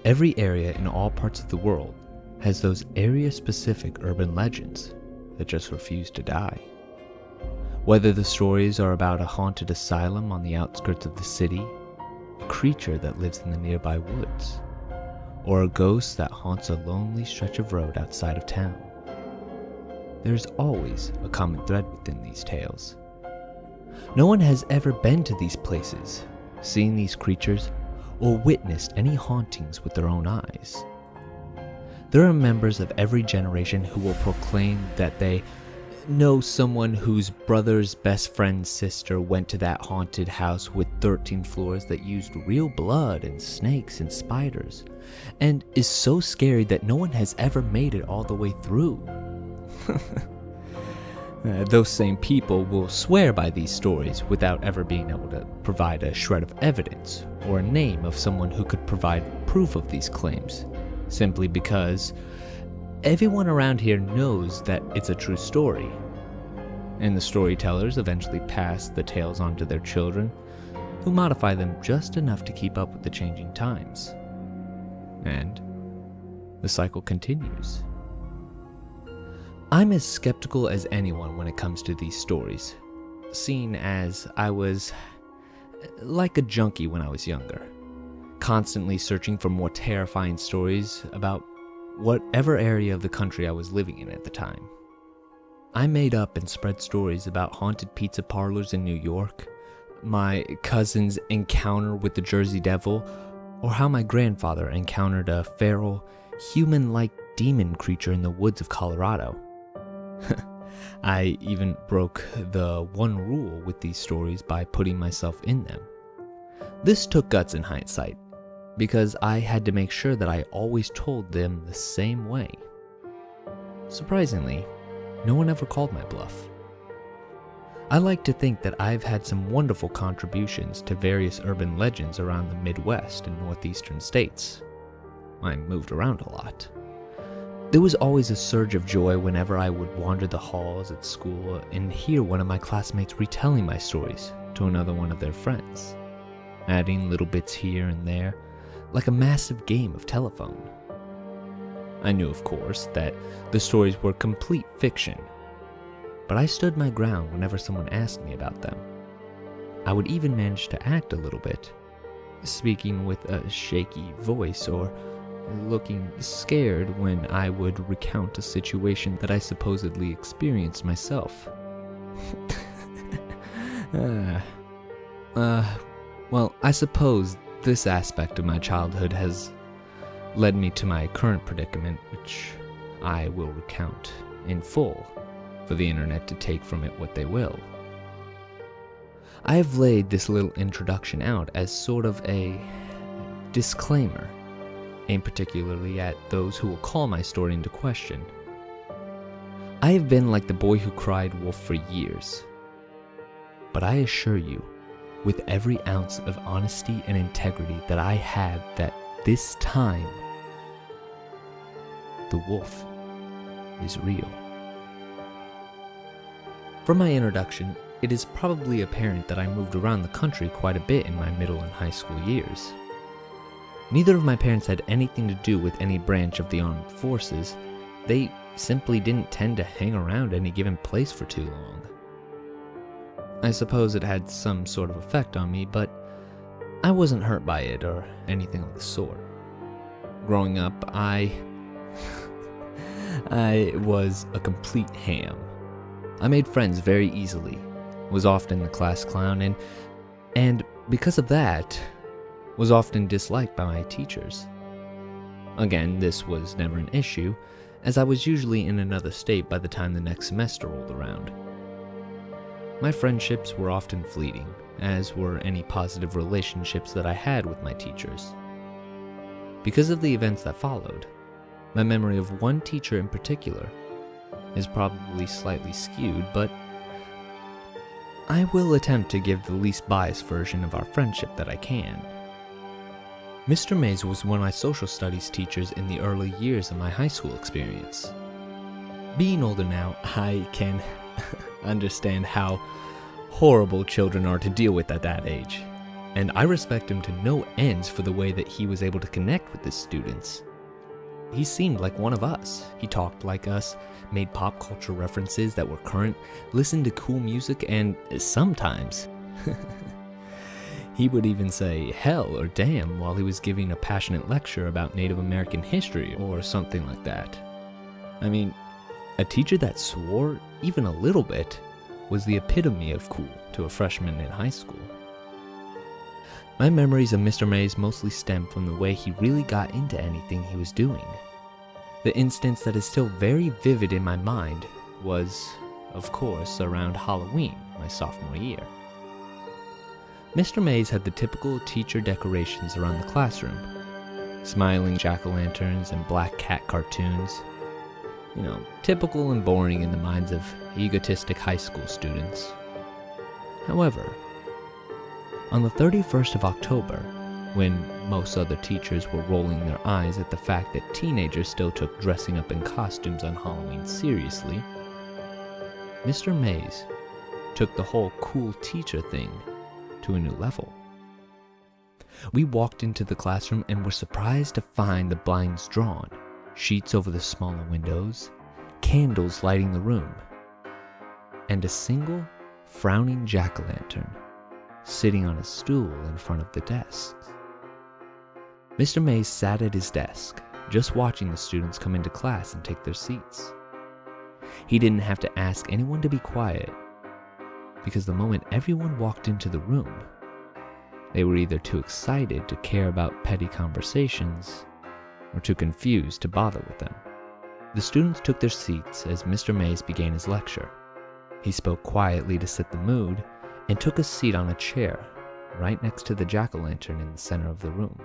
Every area in all parts of the world has those area-specific urban legends that just refuse to die. Whether the stories are about a haunted asylum on the outskirts of the city, a creature that lives in the nearby woods, or a ghost that haunts a lonely stretch of road outside of town, there's always a common thread within these tales. No one has ever been to these places, seen these creatures, or witnessed any hauntings with their own eyes. There are members of every generation who will proclaim that they know someone whose brother's best friend's sister went to that haunted house with 13 floors that used real blood and snakes and spiders, and is so scary that no one has ever made it all the way through. Those same people will swear by these stories without ever being able to provide a shred of evidence or a name of someone who could provide proof of these claims, simply because everyone around here knows that it's a true story. And the storytellers eventually pass the tales on to their children, who modify them just enough to keep up with the changing times. And the cycle continues. I'm as skeptical as anyone when it comes to these stories, seeing as I was like a junkie when I was younger, constantly searching for more terrifying stories about whatever area of the country I was living in at the time. I made up and spread stories about haunted pizza parlors in New York, my cousin's encounter with the Jersey Devil, or how my grandfather encountered a feral, human-like demon creature in the woods of Colorado. I even broke the one rule with these stories by putting myself in them. This took guts in hindsight, because I had to make sure that I always told them the same way. Surprisingly, no one ever called my bluff. I like to think that I've had some wonderful contributions to various urban legends around the Midwest and northeastern states. I moved around a lot. There was always a surge of joy whenever I would wander the halls at school and hear one of my classmates retelling my stories to another one of their friends, adding little bits here and there, like a massive game of telephone. I knew, of course, that the stories were complete fiction, but I stood my ground whenever someone asked me about them. I would even manage to act a little bit, speaking with a shaky voice or looking scared when I would recount a situation that I supposedly experienced myself. Well, I suppose this aspect of my childhood has led me to my current predicament, which I will recount in full for the internet to take from it what they will. I have laid this little introduction out as sort of a disclaimer, aimed particularly at those who will call my story into question. I have been like the boy who cried wolf for years, but I assure you, with every ounce of honesty and integrity that I have, that this time, the wolf is real. From my introduction, it is probably apparent that I moved around the country quite a bit in my middle and high school years. Neither of my parents had anything to do with any branch of the armed forces. They simply didn't tend to hang around any given place for too long. I suppose it had some sort of effect on me, but I wasn't hurt by it or anything of the sort. Growing up, I was a complete ham. I made friends very easily, was often the class clown, and because of that, was often disliked by my teachers. Again, this was never an issue, as I was usually in another state by the time the next semester rolled around. My friendships were often fleeting, as were any positive relationships that I had with my teachers. Because of the events that followed, my memory of one teacher in particular is probably slightly skewed, but I will attempt to give the least biased version of our friendship that I can. Mr. Mays was one of my social studies teachers in the early years of my high school experience. Being older now, I can understand how horrible children are to deal with at that age. and I respect him to no ends for the way that he was able to connect with his students. He seemed like one of us. He talked like us, made pop culture references that were current, listened to cool music, and sometimes he would even say hell or damn while he was giving a passionate lecture about Native American history or something like that. I mean, a teacher that swore even a little bit was the epitome of cool to a freshman in high school. My memories of Mr. Mays mostly stem from the way he really got into anything he was doing. The instance that is still very vivid in my mind was, of course, around Halloween, my sophomore year. Mr. Mays had the typical teacher decorations around the classroom. Smiling jack-o'-lanterns and black cat cartoons. You know, typical and boring in the minds of egotistic high school students. However, on the 31st of October, when most other teachers were rolling their eyes at the fact that teenagers still took dressing up in costumes on Halloween seriously, Mr. Mays took the whole cool teacher thing to a new level. We walked into the classroom and were surprised to find the blinds drawn, sheets over the smaller windows, candles lighting the room, and a single frowning jack-o'-lantern sitting on a stool in front of the desks. Mr. Mays sat at his desk, just watching the students come into class and take their seats. He didn't have to ask anyone to be quiet, because the moment everyone walked into the room, they were either too excited to care about petty conversations or too confused to bother with them. The students took their seats as Mr. Mays began his lecture. He spoke quietly to set the mood and took a seat on a chair right next to the jack-o'-lantern in the center of the room.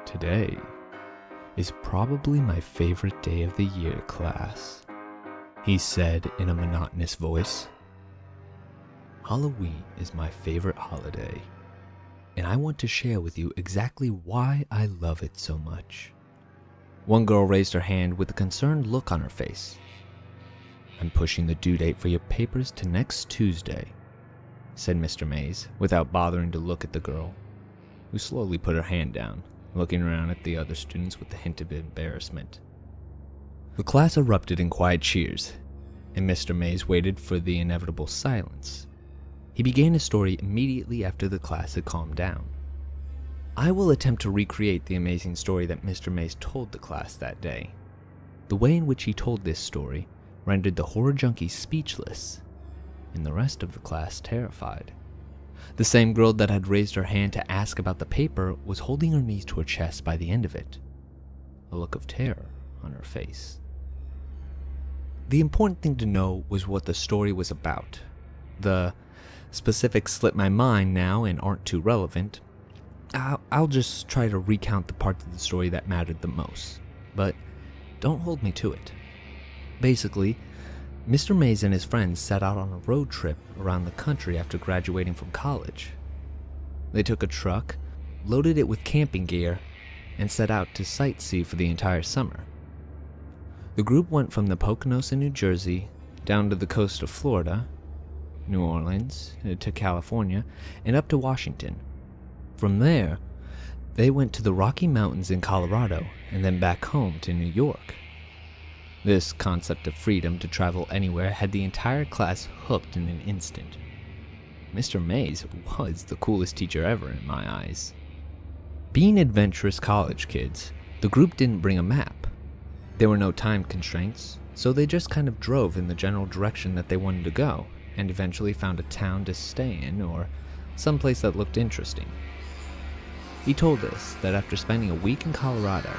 Today is probably my favorite day of the year, class, he said in a monotonous voice. Halloween is my favorite holiday, and I want to share with you exactly why I love it so much. One girl raised her hand with a concerned look on her face. I'm pushing the due date for your papers to next Tuesday, said Mr. Mays, without bothering to look at the girl, who slowly put her hand down, looking around at the other students with a hint of embarrassment. The class erupted in quiet cheers, and Mr. Mays waited for the inevitable silence. He began his story immediately after the class had calmed down. I will attempt to recreate the amazing story that Mr. Mays told the class that day. The way in which he told this story rendered the horror junkie speechless, and the rest of the class terrified. The same girl that had raised her hand to ask about the paper was holding her knees to her chest by the end of it, a look of terror on her face. The important thing to know was what the story was about. The specifics slip my mind now and aren't too relevant. I'll just try to recount the parts of the story that mattered the most, but don't hold me to it. Basically, Mr. Mays and his friends set out on a road trip around the country after graduating from college. They took a truck, loaded it with camping gear, and set out to sightsee for the entire summer. The group went from the Poconos in New Jersey down to the coast of Florida, New Orleans, to California, and up to Washington. From there, they went to the Rocky Mountains in Colorado and then back home to New York. This concept of freedom to travel anywhere had the entire class hooked in an instant. Mr. Mays was the coolest teacher ever in my eyes. Being adventurous college kids, the group didn't bring a map. There were no time constraints, so they just kind of drove in the general direction that they wanted to go, and eventually found a town to stay in or someplace that looked interesting. He told us that after spending a week in Colorado,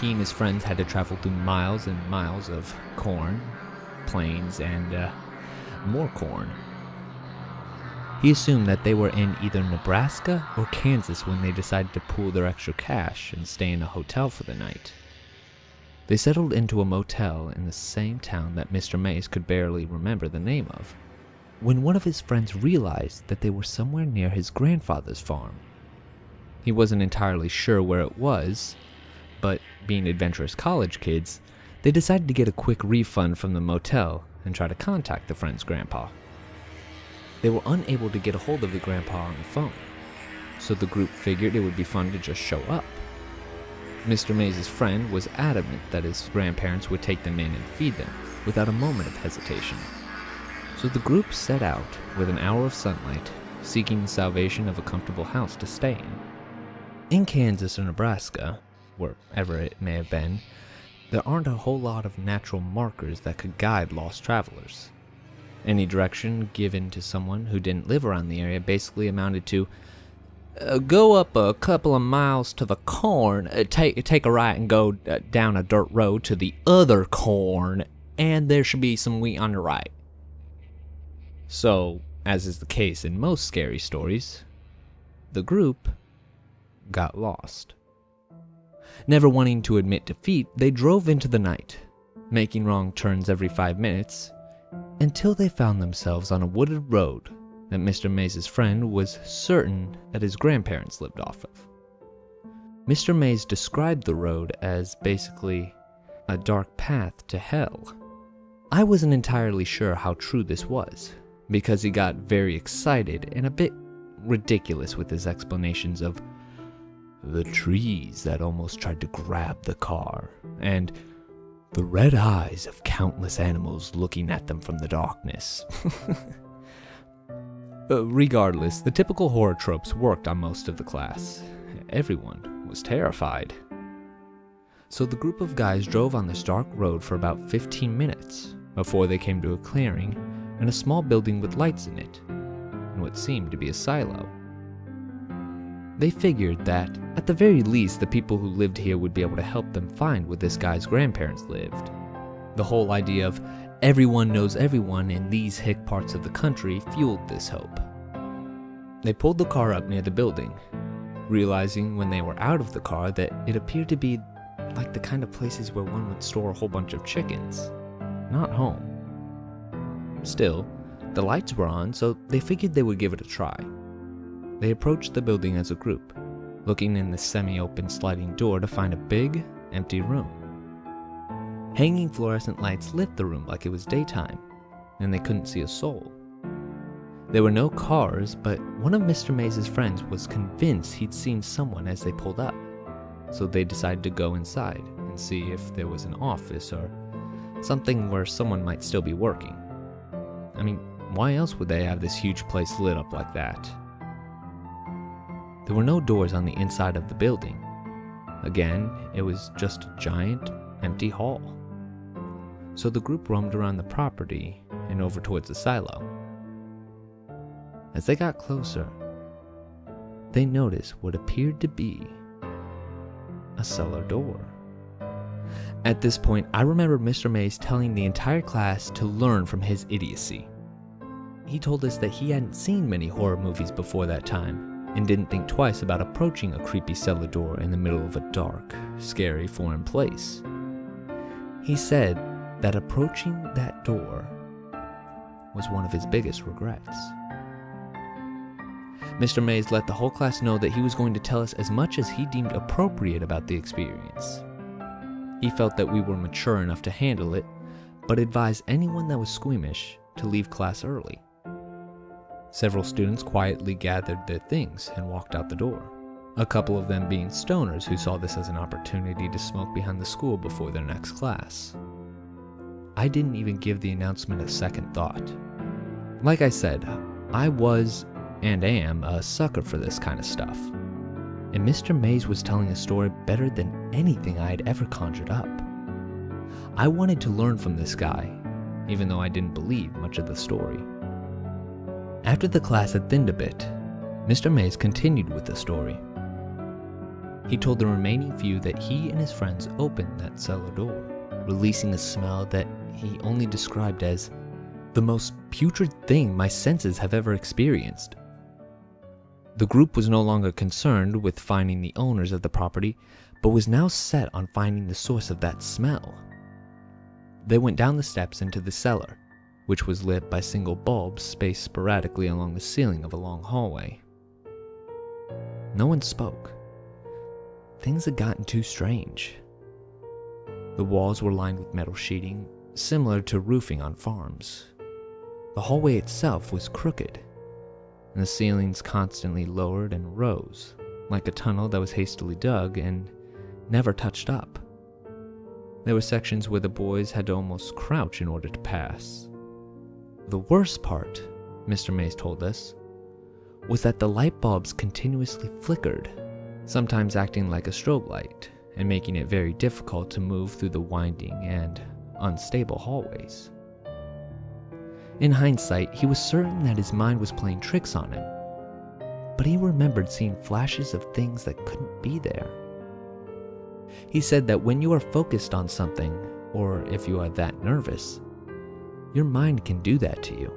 he and his friends had to travel through miles and miles of corn, plains, and more corn. He assumed that they were in either Nebraska or Kansas when they decided to pool their extra cash and stay in a hotel for the night. They settled into a motel in the same town that Mr. Mays could barely remember the name of, when one of his friends realized that they were somewhere near his grandfather's farm. He wasn't entirely sure where it was, but being adventurous college kids, they decided to get a quick refund from the motel and try to contact the friend's grandpa. They were unable to get a hold of the grandpa on the phone, so the group figured it would be fun to just show up. Mr. Mays' friend was adamant that his grandparents would take them in and feed them without a moment of hesitation. So the group set out with an hour of sunlight, seeking the salvation of a comfortable house to stay in. In Kansas or Nebraska, wherever it may have been, there aren't a whole lot of natural markers that could guide lost travelers. Any direction given to someone who didn't live around the area basically amounted to, go up a couple of miles to the corn, take a right and go down a dirt road to the other corn, and there should be some wheat on the right. So, as is the case in most scary stories, the group got lost. Never wanting to admit defeat, they drove into the night, making wrong turns every 5 minutes, until they found themselves on a wooded road that Mr. Mays' friend was certain that his grandparents lived off of. Mr. Mays described the road as basically a dark path to hell. I wasn't entirely sure how true this was, because he got very excited and a bit ridiculous with his explanations of the trees that almost tried to grab the car, and the red eyes of countless animals looking at them from the darkness. Regardless, the typical horror tropes worked on most of the class. Everyone was terrified. So the group of guys drove on this dark road for about 15 minutes before they came to a clearing and a small building with lights in it, and what seemed to be a silo. They figured that, at the very least, the people who lived here would be able to help them find where this guy's grandparents lived. The whole idea of everyone knows everyone in these hick parts of the country fueled this hope. They pulled the car up near the building, realizing when they were out of the car that it appeared to be like the kind of places where one would store a whole bunch of chickens, not home. Still, the lights were on, so they figured they would give it a try. They approached the building as a group, looking in the semi-open sliding door to find a big, empty room. Hanging fluorescent lights lit the room like it was daytime, and they couldn't see a soul. There were no cars, but one of Mr. Mays' friends was convinced he'd seen someone as they pulled up, so they decided to go inside and see if there was an office or something where someone might still be working. I mean, why else would they have this huge place lit up like that? There were no doors on the inside of the building. Again, it was just a giant, empty hall. So the group roamed around the property and over towards the silo. As they got closer, they noticed what appeared to be a cellar door. At this point, I remember Mr. Mays telling the entire class to learn from his idiocy. He told us that he hadn't seen many horror movies before that time, and didn't think twice about approaching a creepy cellar door in the middle of a dark, scary foreign place. He said that approaching that door was one of his biggest regrets. Mr. Mays let the whole class know that he was going to tell us as much as he deemed appropriate about the experience. He felt that we were mature enough to handle it, but advised anyone that was squeamish to leave class early. Several students quietly gathered their things and walked out the door, a couple of them being stoners who saw this as an opportunity to smoke behind the school before their next class. I didn't even give the announcement a second thought. Like I said, I was and am a sucker for this kind of stuff, and Mr. Mays was telling a story better than anything I had ever conjured up. I wanted to learn from this guy, even though I didn't believe much of the story. After the class had thinned a bit, Mr. Mays continued with the story. He told the remaining few that he and his friends opened that cellar door, releasing a smell that he only described as the most putrid thing my senses have ever experienced. The group was no longer concerned with finding the owners of the property, but was now set on finding the source of that smell. They went down the steps into the cellar, which was lit by single bulbs spaced sporadically along the ceiling of a long hallway. No one spoke. Things had gotten too strange. The walls were lined with metal sheeting, similar to roofing on farms. The hallway itself was crooked and the ceilings constantly lowered and rose, like a tunnel that was hastily dug and never touched up. There were sections where the boys had to almost crouch in order to pass. The worst part, Mr. Mays told us, was that the light bulbs continuously flickered, sometimes acting like a strobe light and making it very difficult to move through the winding and unstable hallways. In hindsight, he was certain that his mind was playing tricks on him, but he remembered seeing flashes of things that couldn't be there. He said that when you are focused on something, or if you are that nervous, your mind can do that to you.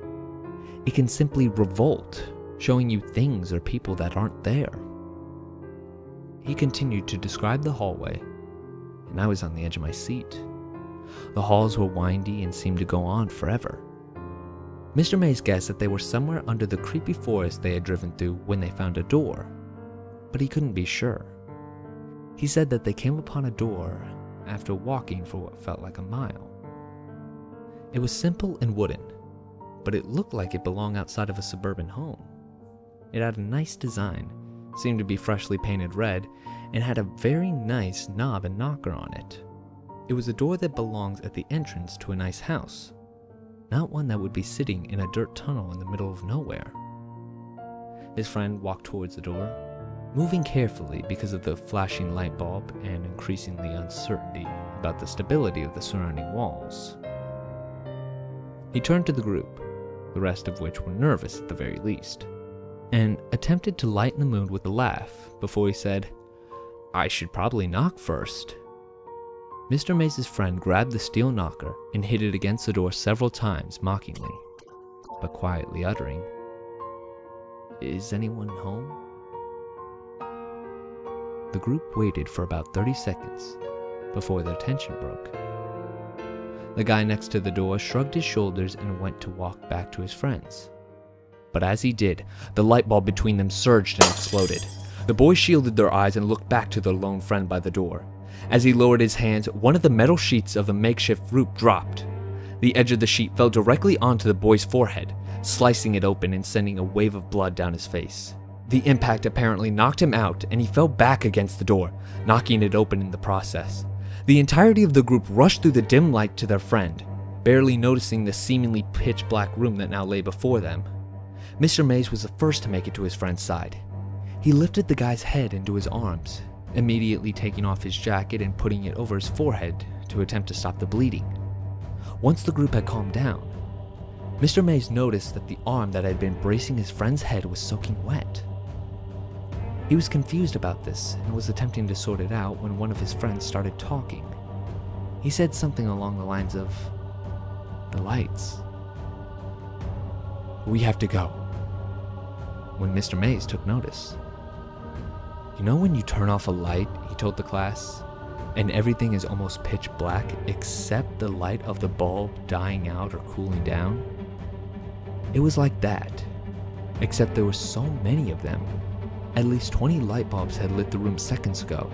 It can simply revolt, showing you things or people that aren't there. He continued to describe the hallway, and I was on the edge of my seat. The halls were windy and seemed to go on forever. Mr. Mays guessed that they were somewhere under the creepy forest they had driven through when they found a door, but he couldn't be sure. He said that they came upon a door after walking for what felt like a mile. It was simple and wooden, but it looked like it belonged outside of a suburban home. It had a nice design, seemed to be freshly painted red, and had a very nice knob and knocker on it. It was a door that belongs at the entrance to a nice house, not one that would be sitting in a dirt tunnel in the middle of nowhere. His friend walked towards the door, moving carefully because of the flashing light bulb and increasingly uncertainty about the stability of the surrounding walls. He turned to the group, the rest of which were nervous at the very least, and attempted to lighten the mood with a laugh before he said, "I should probably knock first." Mr. Mays' friend grabbed the steel knocker and hit it against the door several times mockingly, but quietly uttering, "Is anyone home?" The group waited for about 30 seconds before their tension broke. The guy next to the door shrugged his shoulders and went to walk back to his friends. But as he did, the light bulb between them surged and exploded. The boys shielded their eyes and looked back to their lone friend by the door. As he lowered his hands, one of the metal sheets of the makeshift roof dropped. The edge of the sheet fell directly onto the boy's forehead, slicing it open and sending a wave of blood down his face. The impact apparently knocked him out, and he fell back against the door, knocking it open in the process. The entirety of the group rushed through the dim light to their friend, barely noticing the seemingly pitch-black room that now lay before them. Mr. Mays was the first to make it to his friend's side. He lifted the guy's head into his arms, immediately taking off his jacket and putting it over his forehead to attempt to stop the bleeding. Once the group had calmed down, Mr. Mays noticed that the arm that had been bracing his friend's head was soaking wet. He was confused about this and was attempting to sort it out when one of his friends started talking. He said something along the lines of, "The lights. We have to go." When Mr. Mays took notice. "You know when you turn off a light," he told the class, "and everything is almost pitch black except the light of the bulb dying out or cooling down? It was like that, except there were so many of them. At least 20 light bulbs had lit the room seconds ago,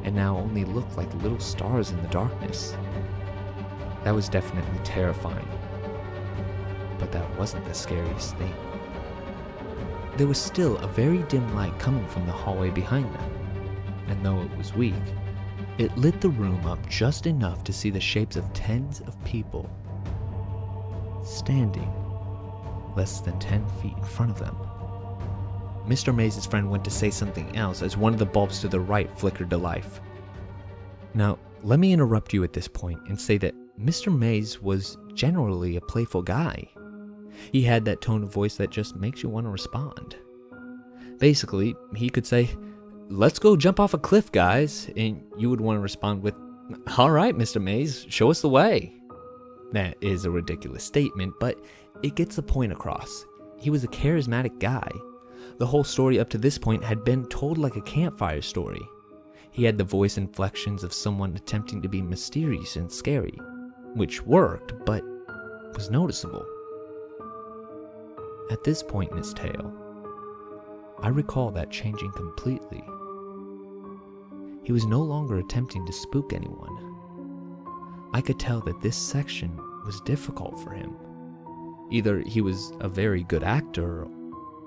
and now only looked like little stars in the darkness. That was definitely terrifying. But that wasn't the scariest thing. There was still a very dim light coming from the hallway behind them, and though it was weak, it lit the room up just enough to see the shapes of tens of people standing less than 10 feet in front of them." Mr. Mays' friend went to say something else as one of the bulbs to the right flickered to life. Now, let me interrupt you at this point and say that Mr. Mays was generally a playful guy. He had that tone of voice that just makes you want to respond. Basically, he could say, "Let's go jump off a cliff, guys," and you would want to respond with, "All right, Mr. Mays, show us the way." That is a ridiculous statement, but it gets the point across. He was a charismatic guy. The whole story up to this point had been told like a campfire story. He had the voice inflections of someone attempting to be mysterious and scary, which worked, but was noticeable. At this point in his tale, I recall that changing completely. He was no longer attempting to spook anyone. I could tell that this section was difficult for him. Either he was a very good actor,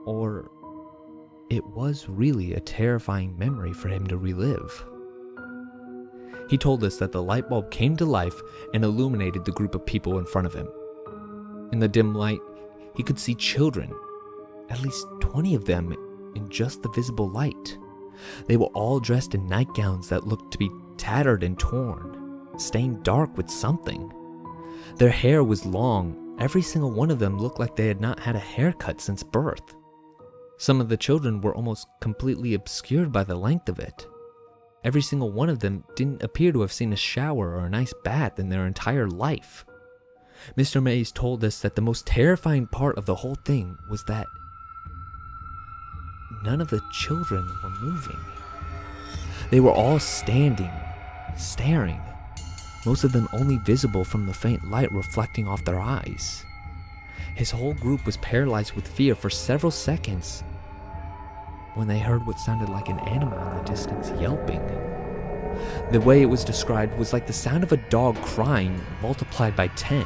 or it was really a terrifying memory for him to relive. He told us that the light bulb came to life and illuminated the group of people in front of him. In the dim light, he could see children, at least 20 of them, in just the visible light. They were all dressed in nightgowns that looked to be tattered and torn, stained dark with something. Their hair was long. Every single one of them looked like they had not had a haircut since birth. Some of the children were almost completely obscured by the length of it. Every single one of them didn't appear to have seen a shower or a nice bath in their entire life. Mr. Mays told us that the most terrifying part of the whole thing was that none of the children were moving. They were all standing, staring, most of them only visible from the faint light reflecting off their eyes. His whole group was paralyzed with fear for several seconds when they heard what sounded like an animal in the distance yelping. The way it was described was like the sound of a dog crying multiplied by 10.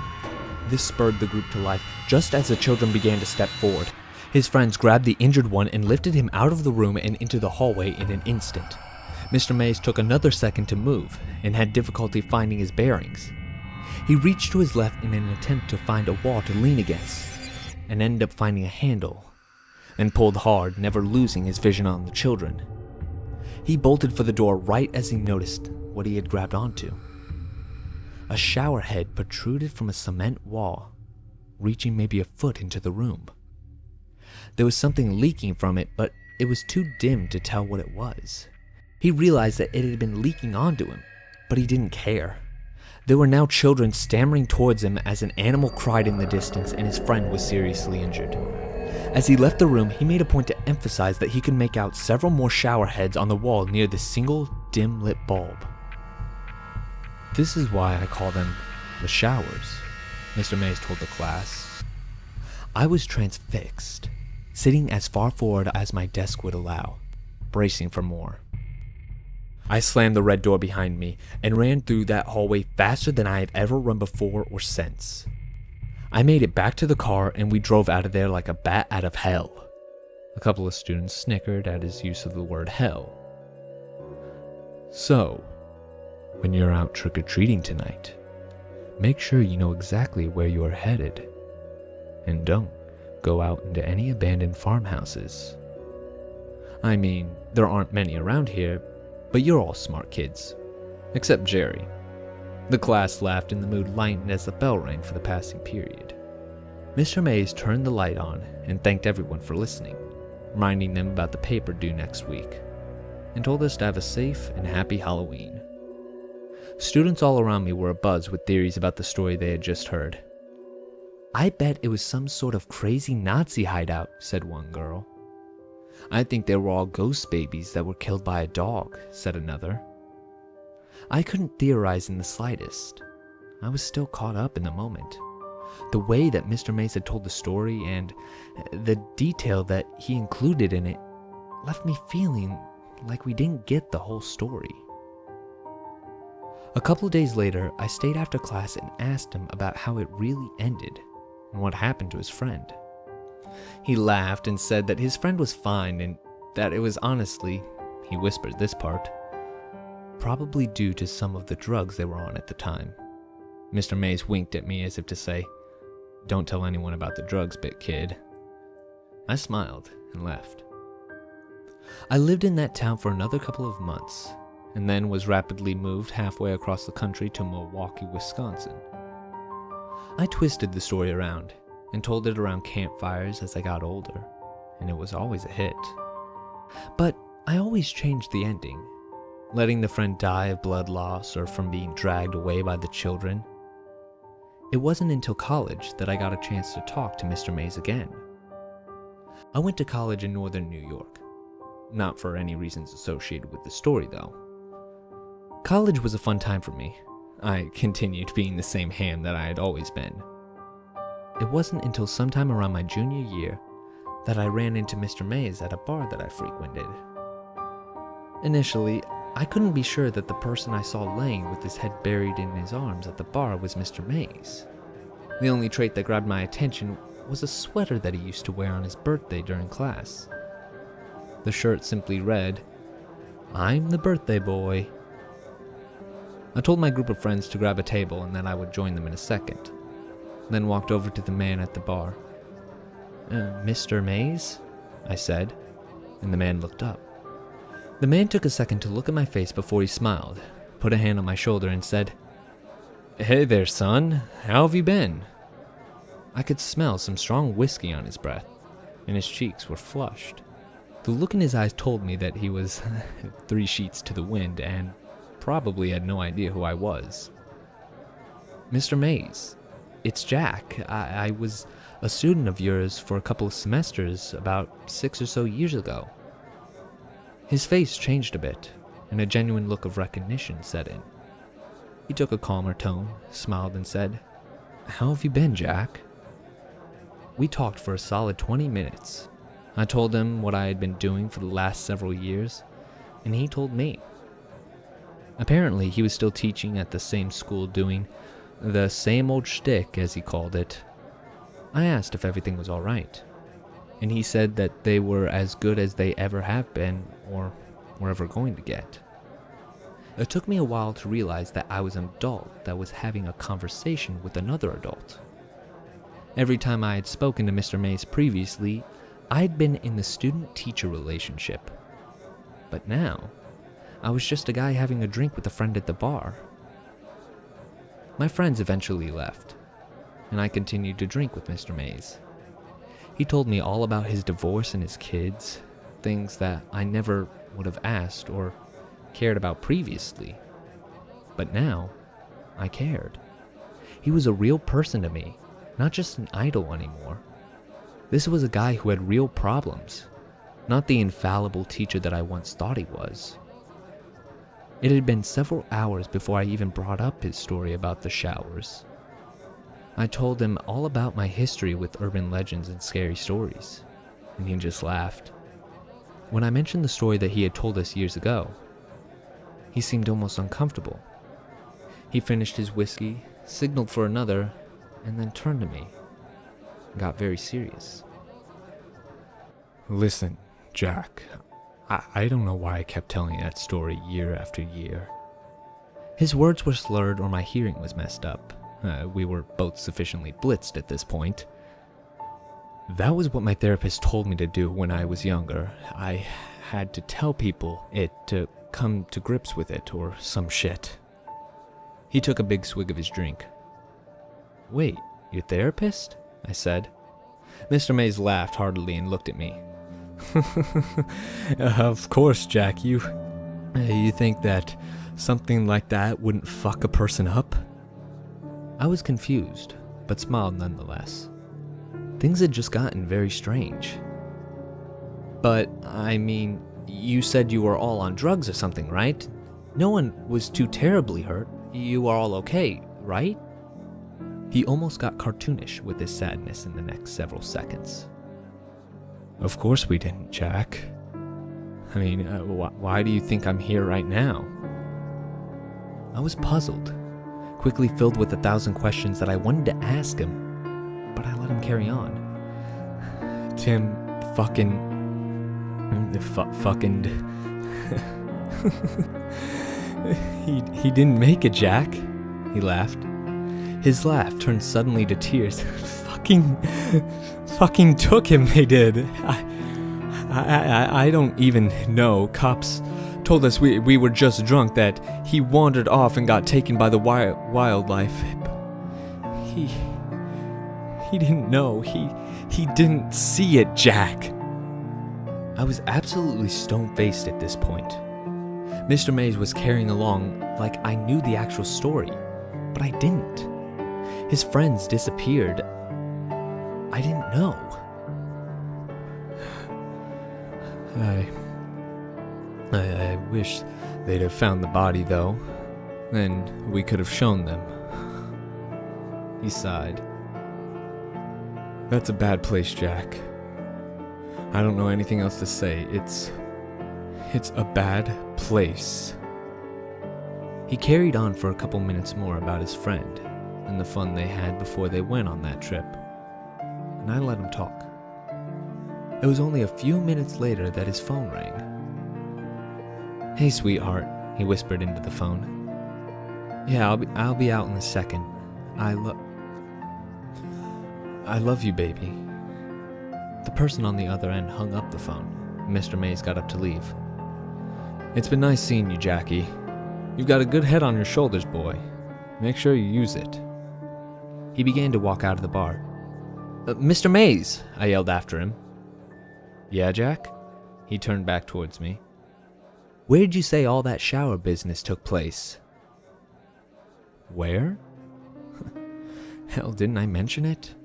This spurred the group to life just as the children began to step forward. His friends grabbed the injured one and lifted him out of the room and into the hallway in an instant. Mr. Mays took another second to move and had difficulty finding his bearings. He reached to his left in an attempt to find a wall to lean against and ended up finding a handle and pulled hard, never losing his vision on the children. He bolted for the door right as he noticed what he had grabbed onto. A shower head protruded from a cement wall, reaching maybe a foot into the room. There was something leaking from it, but it was too dim to tell what it was. He realized that it had been leaking onto him, but he didn't care. There were now children stammering towards him as an animal cried in the distance and his friend was seriously injured. As he left the room, he made a point to emphasize that he could make out several more shower heads on the wall near the single dim-lit bulb. This is why I call them the showers, Mr. Mays told the class. I was transfixed, sitting as far forward as my desk would allow, bracing for more. I slammed the red door behind me and ran through that hallway faster than I have ever run before or since. I made it back to the car and we drove out of there like a bat out of hell. A couple of students snickered at his use of the word hell. So, when you're out trick-or-treating tonight, make sure you know exactly where you are headed. And don't go out into any abandoned farmhouses. I mean, there aren't many around here, but you're all smart kids. Except Jerry. The class laughed and the mood lightened as the bell rang for the passing period. Mr. Mays turned the light on and thanked everyone for listening, reminding them about the paper due next week, and told us to have a safe and happy Halloween. Students all around me were abuzz with theories about the story they had just heard. I bet it was some sort of crazy Nazi hideout, said one girl. I think they were all ghost babies that were killed by a dog, said another. I couldn't theorize in the slightest. I was still caught up in the moment. The way that Mr. Mays had told the story and the detail that he included in it left me feeling like we didn't get the whole story. A couple of days later, I stayed after class and asked him about how it really ended and what happened to his friend. He laughed and said that his friend was fine and that it was honestly, he whispered this part, probably due to some of the drugs they were on at the time. Mr. Mays winked at me as if to say, "Don't tell anyone about the drugs bit, kid." I smiled and left. I lived in that town for another couple of months, and then was rapidly moved halfway across the country to Milwaukee, Wisconsin. I twisted the story around and told it around campfires as I got older, and it was always a hit. But I always changed the ending, letting the friend die of blood loss or from being dragged away by the children. It wasn't until college that I got a chance to talk to Mr. Mays again. I went to college in northern New York, not for any reasons associated with the story though. College was a fun time for me. I continued being the same ham that I had always been. It wasn't until sometime around my junior year that I ran into Mr. Mays at a bar that I frequented. Initially, I couldn't be sure that the person I saw laying with his head buried in his arms at the bar was Mr. Mays. The only trait that grabbed my attention was a sweater that he used to wear on his birthday during class. The shirt simply read, "I'm the birthday boy." I told my group of friends to grab a table and that I would join them in a second, then walked over to the man at the bar. "Mr. Mays?" I said, and the man looked up. The man took a second to look at my face before he smiled, put a hand on my shoulder and said, "Hey there, son. How have you been?" I could smell some strong whiskey on his breath, and his cheeks were flushed. The look in his eyes told me that he was 3 sheets to the wind and probably had no idea who I was. "Mr. Mays, it's Jack. I was a student of yours for a couple of semesters about 6 or so years ago." His face changed a bit, and a genuine look of recognition set in. He took a calmer tone, smiled, and said, "How have you been, Jack?" We talked for a solid 20 minutes. I told him what I had been doing for the last several years, and he told me. Apparently, he was still teaching at the same school doing the same old shtick, as he called it. I asked if everything was alright, and he said that they were as good as they ever have been or were ever going to get. It took me a while to realize that I was an adult that was having a conversation with another adult. Every time I had spoken to Mr. Mays previously, I had been in the student-teacher relationship. But now, I was just a guy having a drink with a friend at the bar. My friends eventually left, and I continued to drink with Mr. Mays. He told me all about his divorce and his kids, things that I never would have asked or cared about previously. But now, I cared. He was a real person to me, not just an idol anymore. This was a guy who had real problems, not the infallible teacher that I once thought he was. It had been several hours before I even brought up his story about the showers. I told him all about my history with urban legends and scary stories, and he just laughed. When I mentioned the story that he had told us years ago, he seemed almost uncomfortable. He finished his whiskey, signaled for another, and then turned to me and got very serious. "Listen, Jack, I don't know why I kept telling that story year after year." His words were slurred or my hearing was messed up. We were both sufficiently blitzed at this point. "That was what my therapist told me to do when I was younger. I had to tell people it to come to grips with it or some shit." He took a big swig of his drink. "Wait, your therapist?" I said. Mr. Mays laughed heartily and looked at me. "Of course, Jack, you think that something like that wouldn't fuck a person up?" I was confused, but smiled nonetheless. Things had just gotten very strange. "But, I mean, you said you were all on drugs or something, right? No one was too terribly hurt. You are all okay, right?" He almost got cartoonish with his sadness in the next several seconds. "Of course we didn't, Jack. I mean, why do you think I'm here right now?" I was puzzled, quickly filled with 1,000 questions that I wanted to ask him, but I let him carry on. "Tim fucking... He didn't make it, Jack," he laughed. His laugh turned suddenly to tears. Fucking took him, they did. I don't even know. Cops told us we were just drunk, that he wandered off and got taken by the wildlife. He didn't know. He didn't see it, Jack. I was absolutely stone-faced at this point. Mr. Mays was carrying along like I knew the actual story, but I didn't. His friends disappeared. I didn't know. I wish they'd have found the body, though. Then we could have shown them. He sighed. "That's a bad place, Jack. I don't know anything else to say. It's a bad place." He carried on for a couple minutes more about his friend and the fun they had before they went on that trip. and I let him talk. It was only a few minutes later that his phone rang. "Hey, sweetheart," he whispered into the phone. "Yeah, I'll be out in a second. I love you, baby." The person on the other end hung up the phone. Mr. Mays got up to leave. "It's been nice seeing you, Jackie. You've got a good head on your shoulders, boy. Make sure you use it." He began to walk out of the bar. "Mr. Mays!" I yelled after him. "Yeah, Jack?" He turned back towards me. "Where did you say all that shower business took place?" "Where?" Hell, didn't I mention it?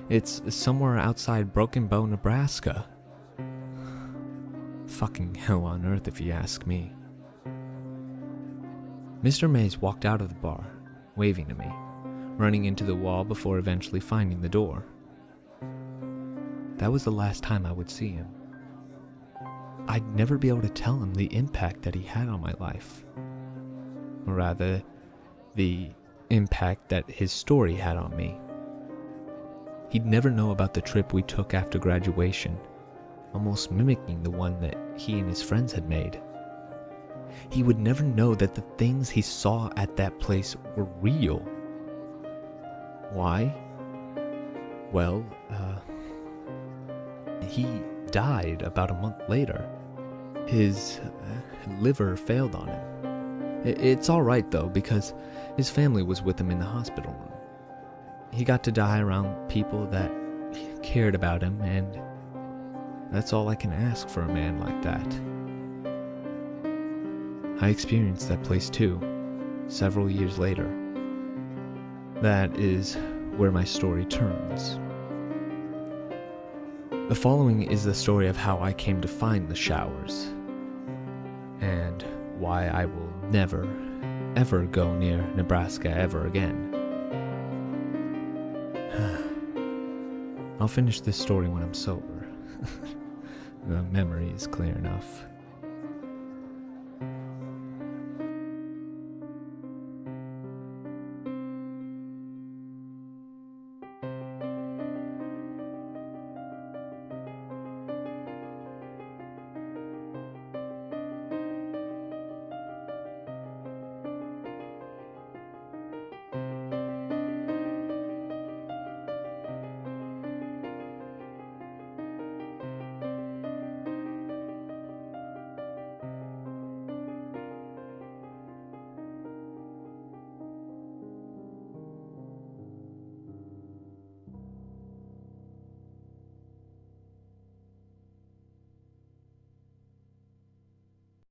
It's somewhere outside Broken Bow, Nebraska. Fucking hell on earth, if you ask me. Mr. Mays walked out of the bar, waving to me, running into the wall before eventually finding the door. That was the last time I would see him. I'd never be able to tell him the impact that he had on my life. Or rather, the impact that his story had on me. He'd never know about the trip we took after graduation, almost mimicking the one that he and his friends had made. He would never know that the things he saw at that place were real. Why? Well, he died about a month later. His liver failed on him. It's alright though, because his family was with him in the hospital room. He got to die around people that cared about him, and that's all I can ask for a man like that. I experienced that place too, several years later. That is where my story turns. The following is the story of how I came to find the showers, and why I will never, ever go near Nebraska ever again. I'll finish this story when I'm sober. The memory is clear enough.